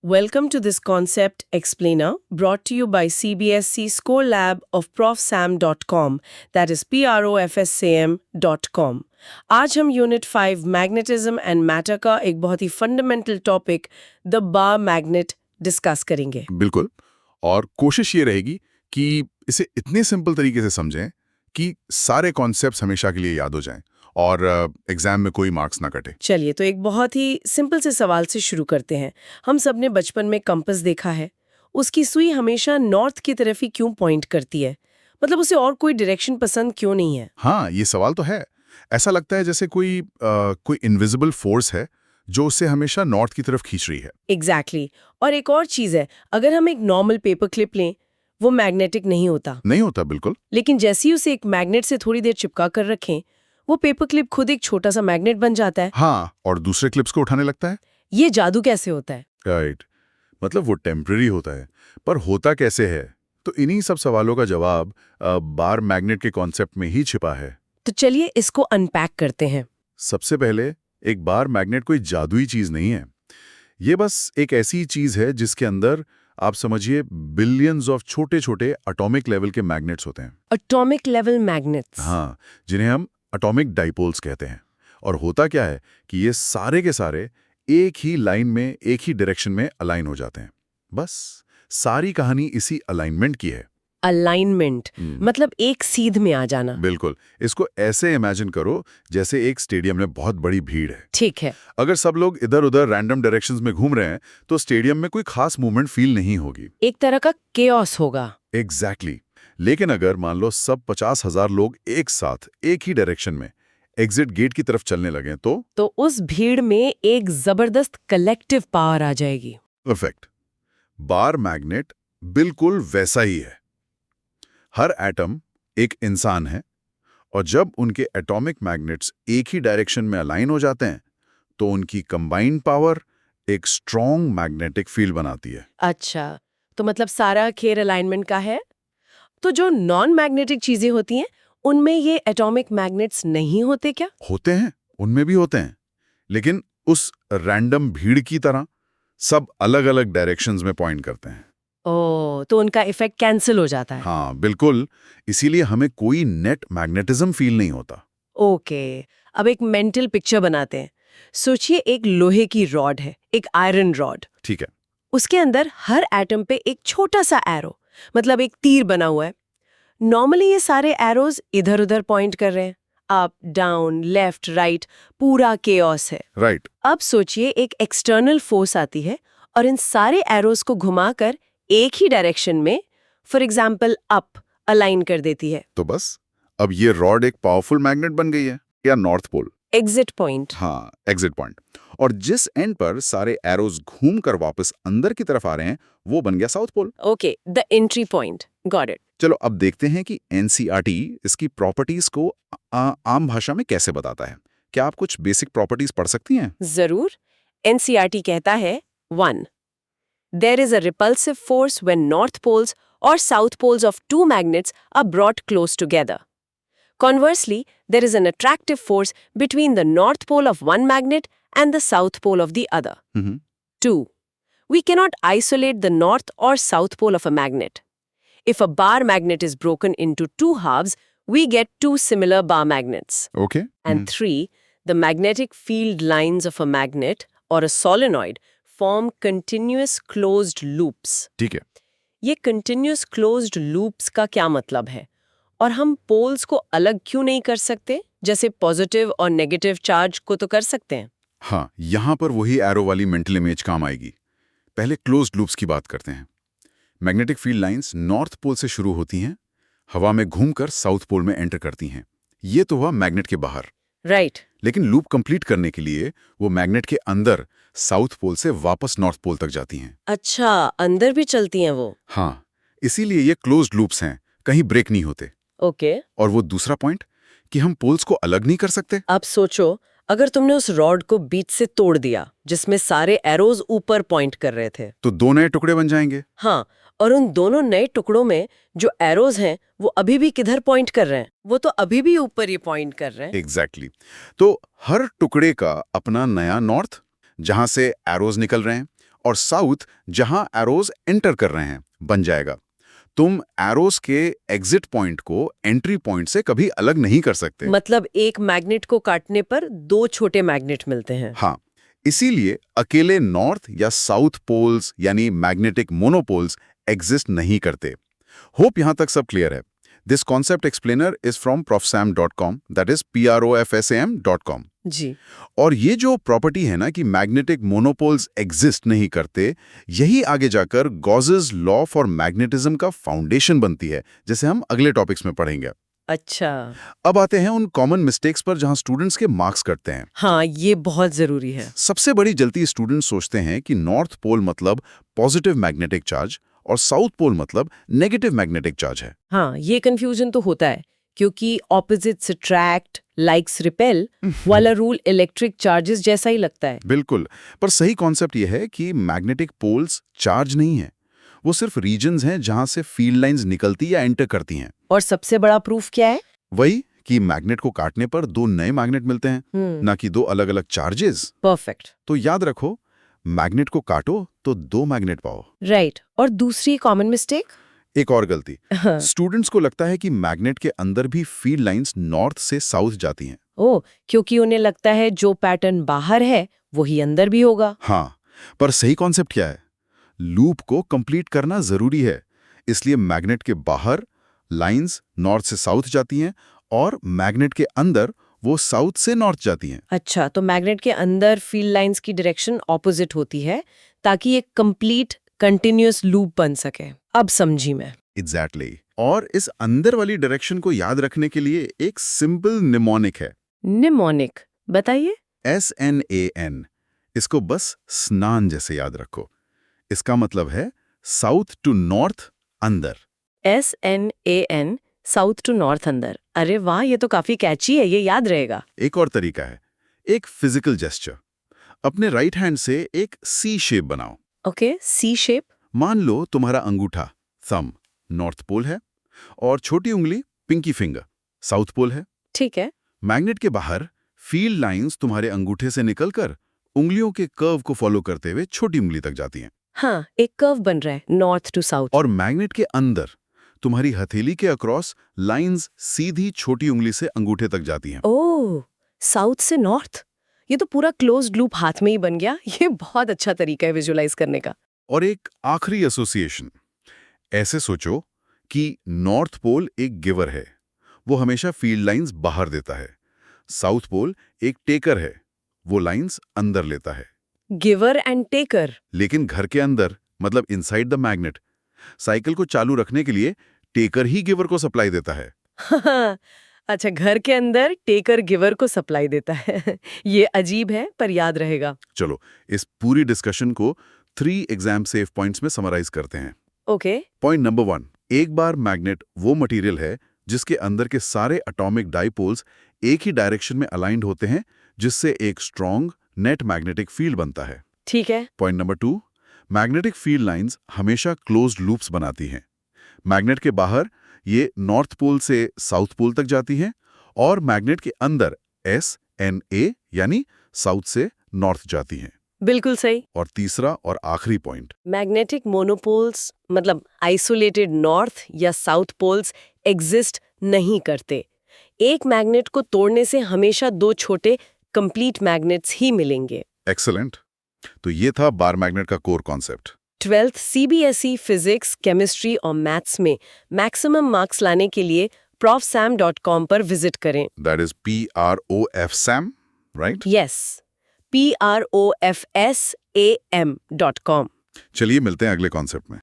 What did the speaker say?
Welcome to this concept explainer brought to you by CBSC Score Lab of profsam.com, that is profsam.com. आज हम unit 5 magnetism and matter का एक बहुत ही fundamental topic the bar magnet discuss करेंगे। बिल्कुल। और कोशिश ये रहेगी कि इसे इतने सिंपल तरीके से समझें कि सारे कॉन्सेप्ट्स हमेशा के लिए याद हो जाएं और एग्जाम में कोई मार्क्स ना कटे। चलिए तो एक बहुत ही सिंपल से सवाल से शुरू करते हैं। हम सबने बचपन में कंपास देखा है, उसकी सुई हमेशा नॉर्थ की तरफ ही क्यों पॉइंट करती है? मतलब उसे और कोई डायरेक्शन पसंद क्यों नहीं है? हाँ, ये सवाल तो है। ऐसा लगता है जैसे कोई इनविजिबल फोर्स है जो उसे हमेशा नॉर्थ की तरफ खींच रही है। एग्जैक्टली। और एक और चीज है, अगर हम एक नॉर्मल पेपर क्लिप लें, वो मैग्नेटिक नहीं होता। नहीं होता, बिल्कुल। लेकिन जैसे ही उसे एक मैग्नेट से थोड़ी देर चिपका कर रखें, वो पेपर क्लिप खुद एक छोटा सा मैग्नेट बन जाता है। हाँ, और दूसरे क्लिप्स को उठाने लगता है। ये जादू कैसे होता है? राइट। मतलब वो टेम्पररी होता है, पर होता कैसे है? तो इन्हीं सब सवालों का जवाब बार मैग्नेट के कॉन्सेप्ट में ही छिपा है। तो चलिए इसको अनपैक करते हैं। सबसे पहले, एक बार मैग्नेट कोई जादुई चीज नहीं है। ये बस एक ऐसी चीज है जिसके अंदर आप समझिए बिलियंस ऑफ छोटे छोटे एटॉमिक लेवल के मैग्नेट्स होते हैं। Atomic level magnets. हाँ, जिन्हें हम एटॉमिक डाइपोल्स कहते हैं। और होता क्या है कि ये सारे के सारे एक ही लाइन में, एक ही डायरेक्शन में अलाइन हो जाते हैं। बस सारी कहानी इसी अलाइनमेंट की है। अलाइनमेंट मतलब एक सीध में आ जाना। बिल्कुल। इसको ऐसे इमेजिन करो जैसे एक स्टेडियम में बहुत बड़ी भीड़ है। ठीक है। अगर सब लोग इधर उधर रैंडम डायरेक्शंस में घूम रहे हैं तो स्टेडियम में कोई खास मूवमेंट फील नहीं होगी। एक तरह का केओस होगा। एग्जैक्टली। लेकिन अगर मान लो सब 50,000 लोग एक साथ एक ही डायरेक्शन में एग्जिट गेट की तरफ चलने लगे तो उस भीड़ में एक जबरदस्त कलेक्टिव पावर आ जाएगी। परफेक्ट। बार मैग्नेट बिल्कुल वैसा ही है। हर एटम एक इंसान है, और जब उनके एटॉमिक मैग्नेट्स एक ही डायरेक्शन में अलाइन हो जाते हैं तो उनकी कंबाइंड पावर एक स्ट्रॉन्ग मैग्नेटिक फील्ड बनाती है। अच्छा, तो मतलब सारा खेल अलाइनमेंट का है। तो जो नॉन मैग्नेटिक चीजें होती हैं, उनमें ये एटॉमिक मैग्नेट्स नहीं होते क्या? होते हैं, उनमें भी होते हैं, लेकिन उस रैंडम भीड़ की तरह सब अलग अलग डायरेक्शंस में पॉइंट करते हैं। ओह, तो उनका इफेक्ट कैंसिल हो जाता है। हाँ बिल्कुल। इसीलिए हमें कोई नेट मैग्नेटिज्म फील नहीं होता। ओके, अब एक मेंटल पिक्चर बनाते हैं। सोचिए एक लोहे की रॉड है, एक आयरन रॉड। ठीक है। उसके अंदर हर एटम पे एक छोटा सा एरो, मतलब एक तीर बना हुआ है। नॉर्मली ये सारे एरोज इधर उधर पॉइंट कर रहे हैं, अप डाउन लेफ्ट राइट, पूरा केओस है। राइट। अब सोचिए एक एक्सटर्नल फोर्स आती है और इन सारे एरोज को घुमाकर एक ही डायरेक्शन में, फॉर एग्जाम्पल अप, अलाइन कर देती है। तो बस अब ये रॉड एक पावरफुल मैग्नेट बन गई है, या नॉर्थ पोल। Exit point. हाँ, एग्जिट पॉइंट। और जिस एंड पर सारे एरोज घूमकर वापस अंदर की तरफ आ रहे हैं वो बन गया south pole. Okay, the entry point. Got it. चलो अब देखते हैं कि एनसीईआरटी इसकी प्रॉपर्टीज को आम भाषा में कैसे बताता है। क्या आप कुछ बेसिक प्रॉपर्टीज पढ़ सकती हैं? जरूर। एनसीईआरटी कहता है 1. There is a repulsive force when north poles or south poles of two magnets are brought close together. Conversely, there is an attractive force between the north pole of one magnet and the south pole of the other. 2. We cannot isolate the north or south pole of a magnet. If a bar magnet is broken into two halves, we get two similar bar magnets. Okay. And 3. The magnetic field lines of a magnet or a solenoid form continuous closed loops. ठीक है। ये continuous closed loops का क्या मतलब है? और हम poles को अलग क्यों नहीं कर सकते? जैसे पॉजिटिव और नेगेटिव चार्ज को तो कर सकते हैं। हाँ, यहाँ पर वही एरो वाली मेंटल इमेज काम आएगी। पहले क्लोज्ड लूप्स की बात करते हैं। Magnetic field lines north pole से शुरू होती हैं, हवा में घूमकर साउथ पोल में एंटर करती हैं। ये तो हुआ मैग्नेट के बाहर। राइट। लेकिन लूप कंप्लीट करने के लिए वो मैग्नेट के अंदर साउथ पोल से वापस नॉर्थ पोल तक जाती हैं। अच्छा, अंदर भी चलती हैं वो? हाँ, इसीलिए ये क्लोज्ड लूप्स हैं, कहीं ब्रेक नहीं होते। ओके। और वो दूसरा पॉइंट कि हम पोल्स को अलग नहीं कर सकते। अब सोचो, अगर तुमने उस रॉड को बीच से तोड़ दिया जिसमें सारे एरोज ऊपर पॉइंट कर रहे थे, तो दो नए टुकड़े बन जाएंगे। हाँ, और उन दोनों नए टुकड़ों में जो एरोज हैं वो अभी भी किधर पॉइंट कर रहे हैं? वो तो अभी भी ऊपर ही पॉइंट कर रहे हैं। एग्जैक्टली। तो हर टुकड़े का अपना नया नॉर्थ, जहां से एरोज निकल रहे हैं, और साउथ जहां एरोज एंटर कर रहे हैं बन जाएगा। तुम एरोस के एग्जिट पॉइंट को एंट्री पॉइंट से कभी अलग नहीं कर सकते। मतलब एक मैग्नेट को काटने पर दो छोटे मैग्नेट मिलते हैं। हाँ, इसीलिए अकेले नॉर्थ या साउथ पोल्स यानी मैग्नेटिक मोनोपोल्स एग्जिस्ट नहीं करते। होप यहां तक सब क्लियर है। This concept explainer is from profsam.com, that is profsam.com। जी। और ये जो प्रॉपर्टी है ना कि मैग्नेटिक मोनोपोल्स एग्जिस्ट नहीं करते, यही आगे जाकर गॉसेस लॉ फॉर मैग्नेटिज्म का फाउंडेशन बनती है, जैसे हम अगले टॉपिक्स में पढ़ेंगे। अच्छा। अब आते हैं उन कॉमन मिस्टेक्स पर जहां स्टूडेंट्स के मार्क्स कटते हैं। हाँ, ये बहुत जरूरी है। सबसे बड़ी गलती स्टूडेंट्स सोचते हैं कि नॉर्थ पोल मतलब पॉजिटिव मैग्नेटिक चार्ज और साउथ पोल मतलब नेगेटिव मैग्नेटिक चार्ज है। हाँ, ये कंफ्यूजन तो होता है क्योंकि ऑपोजिट्स अट्रैक्ट, लाइक्स रिपेल वाला रूल इलेक्ट्रिक चार्जेस जैसा ही लगता है। बिल्कुल, पर सही कॉन्सेप्ट यह है कि मैग्नेटिक पोल्स चार्ज नहीं है, वो सिर्फ रीजन्स हैं जहां से फील्ड लाइंस निकलती या एंटर करती हैं। और सबसे बड़ा प्रूफ क्या है? वही कि मैग्नेट को काटने पर दो नए मैग्नेट मिलते हैं, ना कि दो अलग अलग चार्जेस। परफेक्ट। तो याद रखो, मैग्नेट को काटो तो दो मैग्नेट पाओ। राइट। और दूसरी कॉमन मिस्टेक? एक और गलती, स्टूडेंट्स को लगता है कि मैग्नेट के अंदर भी फील्ड लाइंस नॉर्थ से साउथ जाती हैं। ओह, क्योंकि उन्हें लगता है जो पैटर्न बाहर है वही अंदर भी होगा। हाँ, पर सही कॉन्सेप्ट क्या है? लूप को कंप्लीट करना जरूरी है, इसलिए मैग्नेट के बाहर लाइंस नॉर्थ से साउथ जाती हैं और मैग्नेट के अंदर वो साउथ से नॉर्थ जाती हैं। अच्छा, तो मैग्नेट के अंदर फील्ड लाइंस की डायरेक्शन ऑपोजिट होती है ताकि एक कंप्लीट कंटिन्यूअस लूप बन सके। अब समझी मैं। एग्जैक्टली। और इस अंदर वाली डायरेक्शन को याद रखने के लिए एक सिंपल निमोनिक है। निमोनिक बताइए। SNAN। इसको बस स्नान जैसे याद रखो। इसका मतलब है साउथ टू नॉर्थ अंदर। SNAN, साउथ टू नॉर्थ अंदर। अरे वाह, ये तो काफी कैची है, ये याद रहेगा। एक और तरीका है, एक फिजिकल जेस्चर। अपने राइट हैंड से एक सी शेप बनाओ। ओके, सी शेप। मान लो तुम्हारा अंगूठा थंब नॉर्थ पोल है और छोटी उंगली पिंकी फिंगर साउथ पोल है। ठीक है। मैग्नेट के बाहर फील्ड लाइंस तुम्हारे अंगूठे से निकलकर उंगलियों के कर्व को फॉलो करते हुए छोटी उंगली तक जाती हैं। हाँ, एक कर्व बन रहा है नॉर्थ टू साउथ। और मैग्नेट के अंदर तुम्हारी हथेली के अक्रॉस लाइंस सीधी छोटी उंगली से अंगूठे तक जाती हैं। ओह, साउथ से नॉर्थ। ये तो पूरा क्लोज्ड लूप हाथ में ही बन गया। ये बहुत अच्छा तरीका है विजुलाइज करने का। और एक आखिरी एसोसिएशन, ऐसे सोचो कि नॉर्थ पोल एक गिवर है, वो हमेशा फील्ड लाइंस बाहर देता है। साउथ पोल एक टेकर है, वो लाइंस अंदर लेता है। Giver and taker. लेकिन घर के अंदर मतलब इनसाइड द मैग्नेट, साइकिल को चालू रखने के लिए टेकर ही गिवर को सप्लाई देता है। अच्छा, घर के अंदर टेकर गिवर को सप्लाई देता है। ये अजीब है पर याद रहेगा। चलो इस पूरी डिस्कशन को 3 एग्जाम सेफ पॉइंट्स में समराइज करते हैं। ओके। पॉइंट नंबर 1, एक बार मैग्नेट वो मटेरियल है जिसके अंदर के सारे एटॉमिक डाइपोल्स एक ही डायरेक्शन में अलाइंड होते हैं, जिससे एक स्ट्रॉन्ग नेट मैग्नेटिक फील्ड बनता है। ठीक है। Point number 2, magnetic field lines हमेशा क्लोज्ड लूप्स बनाती हैं। मैग्नेट के बाहर ये नॉर्थ पोल से साउथ पोल तक जाती हैं और मैग्नेट के अंदर SNA यानी साउथ से नॉर्थ जाती हैं। बिल्कुल सही। और तीसरा और आखिरी पॉइंट, मैग्नेटिक मोनोपोल्स मतलब आइसोलेटेड नॉर्थ या साउथ पोल्स एग्जिस्ट नहीं करते। एक मैग्नेट को तोड़ने से हमेशा दो छोटे कंप्लीट मैग्नेट्स ही मिलेंगे। एक्सीलेंट। तो ये था बार मैग्नेट का core concept. 12th CBSE physics, chemistry और मैथ्स में मैक्सिमम मार्क्स लाने के लिए profsam.com पर विजिट करें। That is PROFSAM, right? Yes, PROFSAM.com। चलिए मिलते हैं अगले कॉन्सेप्ट में।